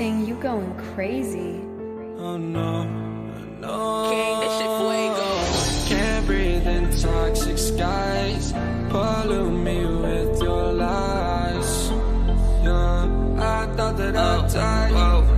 Ting, you going crazy. Oh no, no. King, this shit fuego. Can't breathe in toxic skies. Pollute me with your lies. Yeah, I thought that I'd die.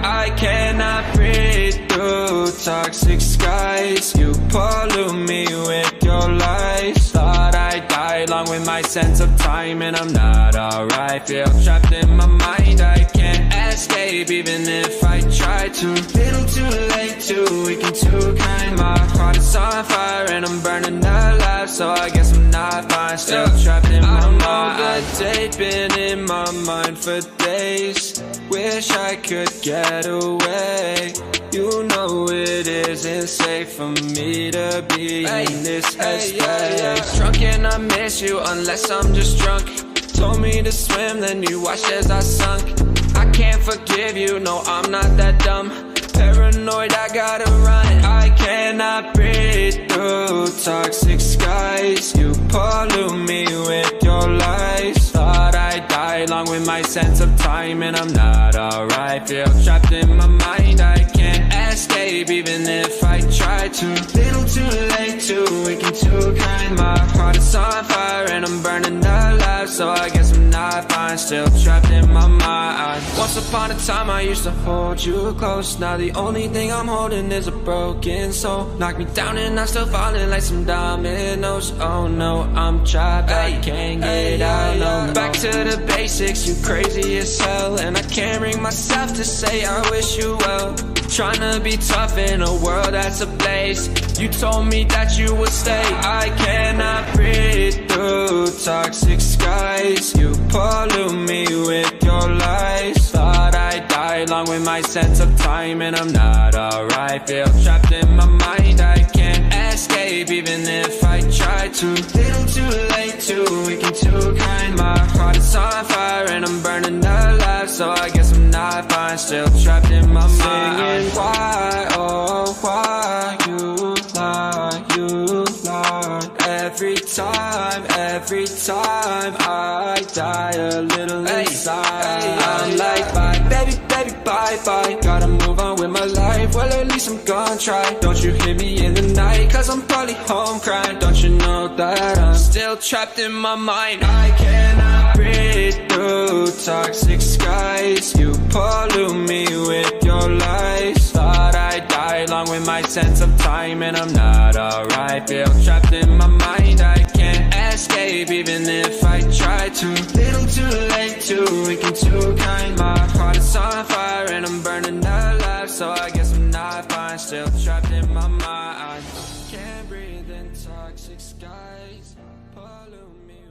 I cannot breathe through toxic skies. You pollute me with your lies. Thought I'd die along with my sense of time, and I'm not alright. Feel trapped in my mind, I can't escape even if I try to. Little too late, too weak and too kind. My heart is on fire and I'm burning alive, so I guess I'm not fine. Still trapped in my mind. That date been in my mind for days. Wish I could get away. You know it isn't safe for me to be in this headspace. Drunk and I miss you unless I'm just drunk. Told me to swim, then you watched as I sunk. I can't forgive you, no, I'm not that dumb. Paranoid, I gotta run. I cannot breathe through toxic skies. You pollute me with your lies. Thought I'd die along with my sense of time, and I'm not alright. Feel trapped in my mind, I can't escape even if I try to. Little too late, too weak and too kind. My heart is on fire and I'm burning alive, so I guess I'm not fine. Still trapped in my mind. Once upon a time I used to hold you close. Now the only thing I'm holding is a broken soul. Knock me down and I'm still falling like some dominoes. Oh no, I'm trapped, I can't get out no more. Back to the basics, you crazy as hell, and I can't bring myself to say I wish you well. Tryna be tough in a world that's ablaze. You told me that you would stay. I cannot breathe through toxic skies. You pollute me with your lies. Thought I'd die along with my sense of time, and I'm not alright. Feel trapped in my mind, I can't escape even if I try to. Little too late, too weak and too kind. My heart is on fire and I'm burning alive, so I guess I'm not fine. Still trapped in my mind. Singing why, oh why you lie, you lie. Every time I die a little inside. I'm like bye, baby, baby, bye, bye. Gotta move on with my life, well at least I'm gonna try. Don't you hear me in the night, cause I'm probably home crying. Don't you know that I'm still trapped in my mind. I cannot breathe through toxic skies. You pollute me with your lies. Thought I'd die along with my sense of time, and I'm not alright. Feel trapped in my mind, I can't escape even if I try to. Little too late, too weak and too kind. My heart is on fire and I'm burning alive, so I guess I'm not fine. Still trapped in my mind. Can't breathe in toxic skies. Pollute me.